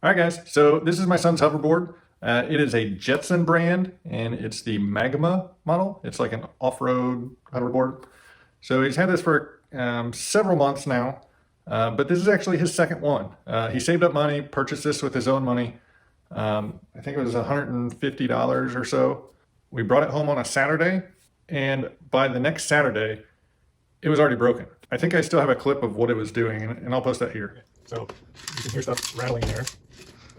All right, guys, so this is my son's hoverboard. It is a Jetson brand, and it's the Magma model. It's like an off-road hoverboard. So he's had this for several months now, but this is actually his second one. He saved up money, purchased this with his own money. I think it was $150 or so. We brought it home on a Saturday, and by the next Saturday, it was already broken. I think I still have a clip of what it was doing, and I'll post that here. So you can hear stuff rattling there,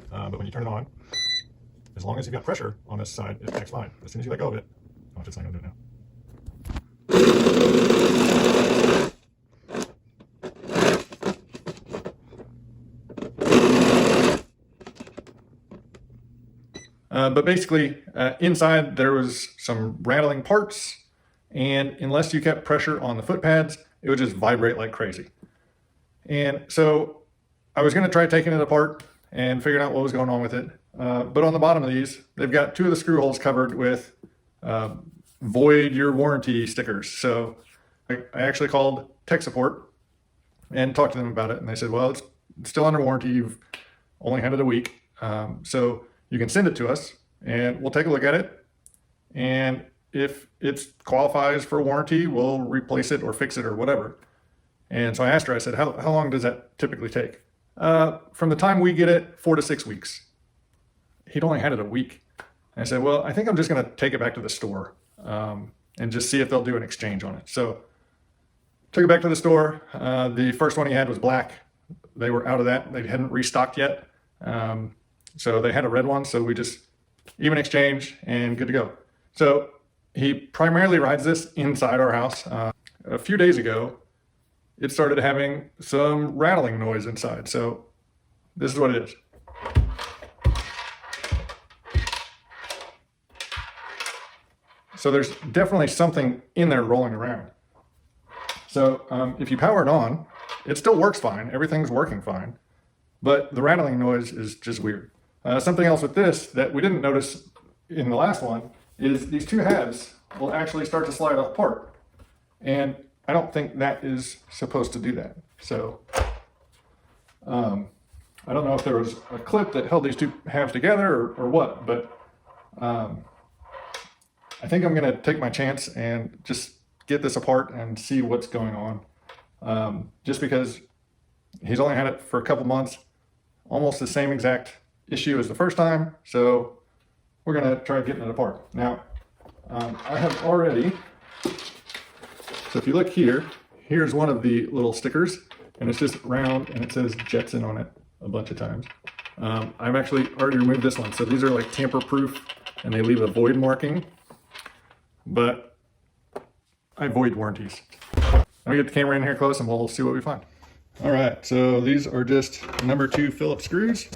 but when you turn it on, as long as you've got pressure on this side, it acts fine. As soon as you let go of it, watch, it's not gonna do it now. But basically, inside there was some rattling parts, and unless you kept pressure on the foot pads, it would just vibrate like crazy. And so I was going to try taking it apart and figuring out what was going on with it. But on the bottom of these, they've got two of the screw holes covered with void your warranty stickers. So I actually called tech support and talked to them about it. And they said, well, it's still under warranty. You've only had it a week. So you can send it to us and we'll take a look at it. And if it qualifies for warranty, we'll replace it or fix it or whatever. And so I asked her, I said, how long does that typically take? From the time we get it, 4 to 6 weeks. He'd only had it a week. And I said, well, I think I'm just going to take it back to the store and just see if they'll do an exchange on it. So took it back to the store. The first one he had was black. They were out of that. They hadn't restocked yet. So they had a red one. So we just even exchange and good to go. So he primarily rides this inside our house. A few days ago, it started having some rattling noise inside. So this is what it is. So there's definitely something in there rolling around. So if you power it on, it still works fine. Everything's working fine. But the rattling noise is just weird. Something else with this that we didn't notice in the last one is these two halves will actually start to slide apart. And I don't think that is supposed to do that. So I don't know if there was a clip that held these two halves together or what, but I think I'm going to take my chance and just get this apart and see what's going on. Just because he's only had it for a couple months, almost the same exact issue as the first time. So we're going to try getting it apart. Now, I have already, so if you look here, here's one of the little stickers, and it's just round and it says Jetson on it a bunch of times. I've actually already removed this one. So these are like tamper proof and they leave a void marking, but I void warranties. Let me get the camera in here close and we'll see what we find. All right, so these are just number 2 Phillips screws.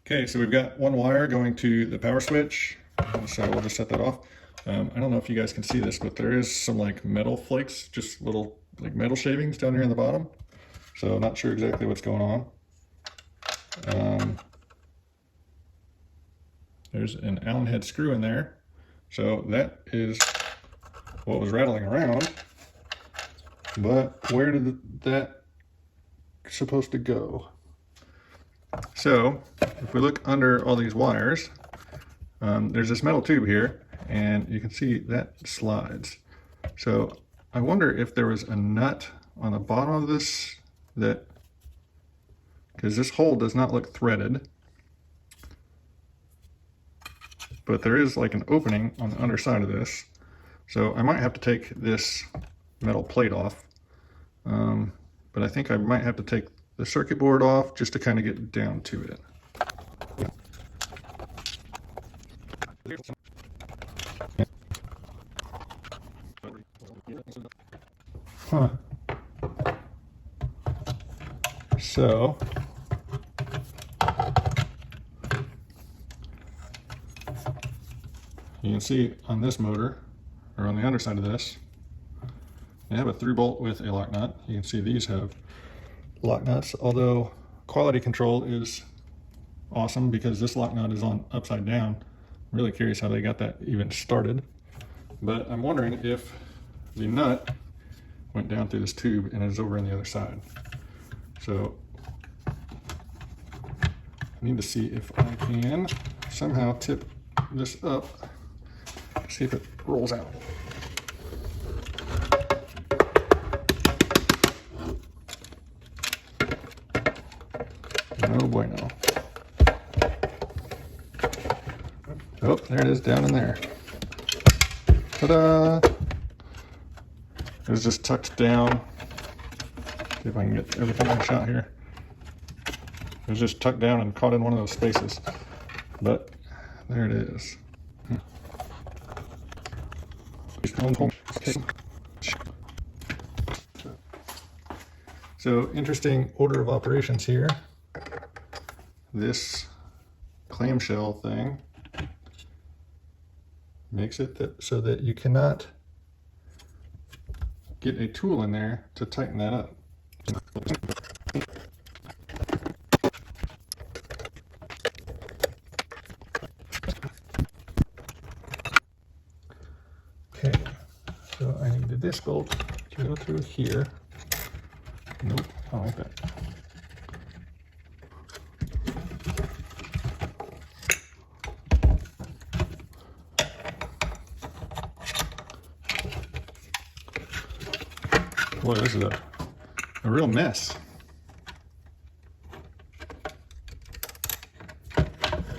Okay, so we've got one wire going to the power switch. So we'll just set that off. I don't know if you guys can see this, but there is some like metal flakes, just little like metal shavings down here in the bottom. So not sure exactly what's going on. There's an Allen head screw in there. So that is what was rattling around. But where did that supposed to go? So if we look under all these wires, there's this metal tube here, and you can see that slides. So I wonder if there was a nut on the bottom of this that, because this hole does not look threaded, but there is like an opening on the underside of this. So I might have to take this metal plate off, but I think I might have to take the circuit board off just to kind of get down to it. Huh. So you can see on this motor, or on the underside of this, they have a 3-bolt with a lock nut. You can see these have lock nuts, although quality control is awesome because this lock nut is on upside down. I'm really curious how they got that even started. But I'm wondering if the nut went down through this tube and is over on the other side. So I need to see if I can somehow tip this up, see if it rolls out. No bueno. Oh, there it is down in there. Ta-da! It was just tucked down. See if I can get everything in shot here. It was just tucked down and caught in one of those spaces. But there it is. So interesting order of operations here. This clamshell thing makes it so that you cannot get a tool in there to tighten that up. Okay, so I needed this bolt to go through here. Nope, I don't like that. Boy, this is a real mess.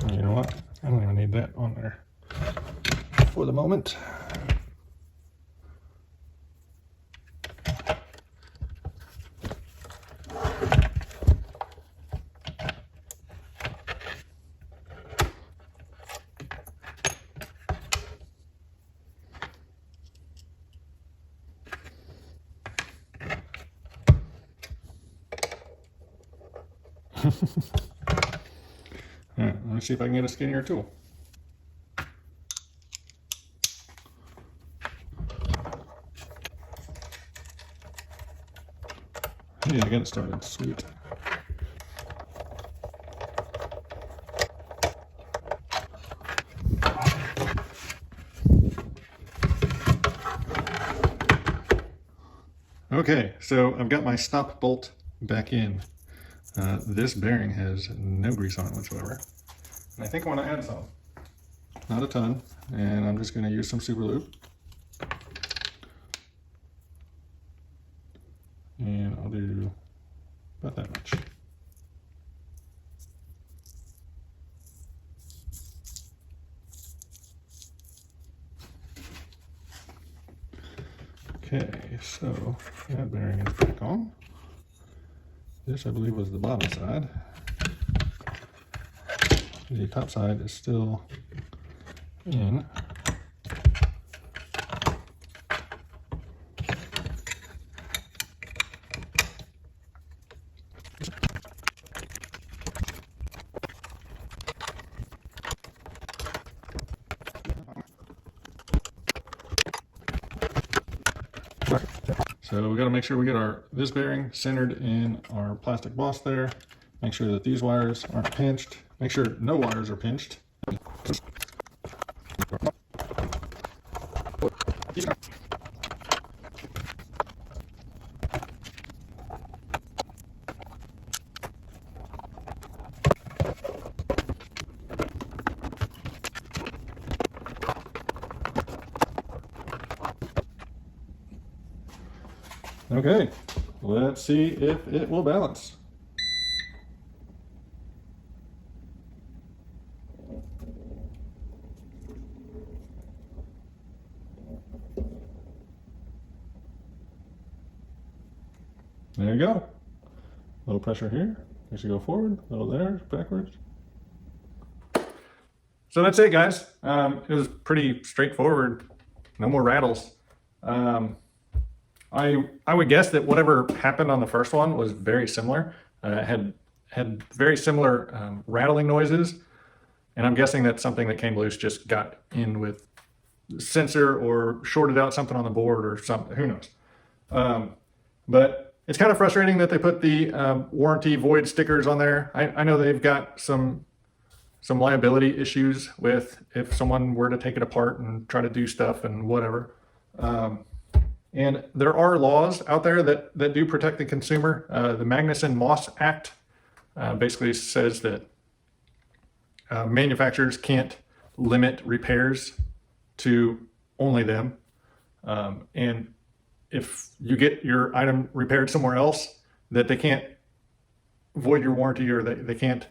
You know what? I don't even need that on there for the moment. Yeah, let me see if I can get a skinnier tool. Yeah, I got it started. Sweet. Okay, so I've got my stop bolt back in. This bearing has no grease on it whatsoever. And I think I want to add some. Not a ton. And I'm just going to use some super lube. And I'll do about that much. Okay, so that bearing is back on. This, I believe, was the bottom side. The top side is still in. So we got to make sure we get this bearing centered in our plastic boss there. Make sure that these wires aren't pinched. Make sure no wires are pinched. Okay, let's see if it will balance. There you go. A little pressure here. Makes you go forward. A little there, backwards. So that's it, guys. It was pretty straightforward. No more rattles. I would guess that whatever happened on the first one was very similar. Had very similar rattling noises, and I'm guessing that something that came loose just got in with the sensor or shorted out something on the board or something. Who knows? But it's kind of frustrating that they put the warranty void stickers on there. I know they've got some liability issues with if someone were to take it apart and try to do stuff and whatever. And there are laws out there that do protect the consumer. The Magnuson-Moss Act basically says that manufacturers can't limit repairs to only them. And if you get your item repaired somewhere else, that they can't void your warranty, or they can't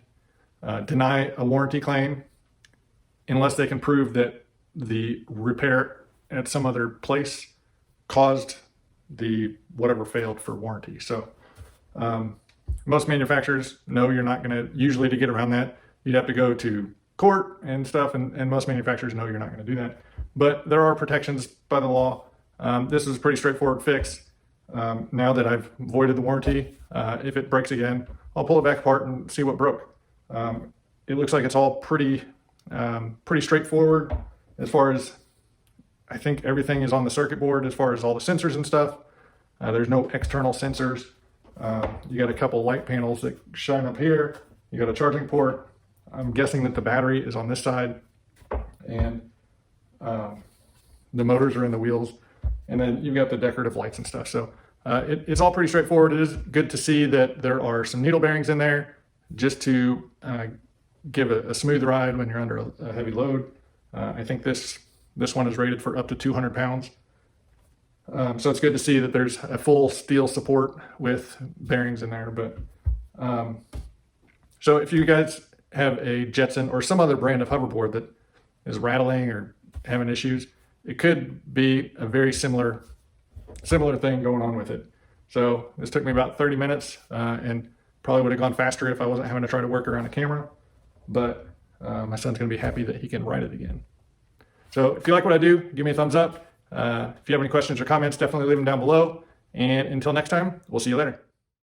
deny a warranty claim unless they can prove that the repair at some other place caused the whatever failed for warranty. So most manufacturers know you're not going to, usually to get around that, you'd have to go to court and stuff, and most manufacturers know you're not going to do that. But there are protections by the law. This is a pretty straightforward fix. Now that I've voided the warranty, if it breaks again, I'll pull it back apart and see what broke. It looks like it's all pretty straightforward as far as, I think everything is on the circuit board as far as all the sensors and stuff. There's no external sensors. You got a couple light panels that shine up here. You got a charging port. I'm guessing that the battery is on this side, and the motors are in the wheels. And then you've got the decorative lights and stuff. So it's all pretty straightforward. It is good to see that there are some needle bearings in there just to give a smooth ride when you're under a heavy load. I think this one is rated for up to 200 pounds. So it's good to see that there's a full steel support with bearings in there. But so if you guys have a Jetson or some other brand of hoverboard that is rattling or having issues, it could be a very similar thing going on with it. So this took me about 30 minutes and probably would have gone faster if I wasn't having to try to work around a camera. But my son's going to be happy that he can ride it again. So if you like what I do, give me a thumbs up. If you have any questions or comments, definitely leave them down below. And until next time, we'll see you later.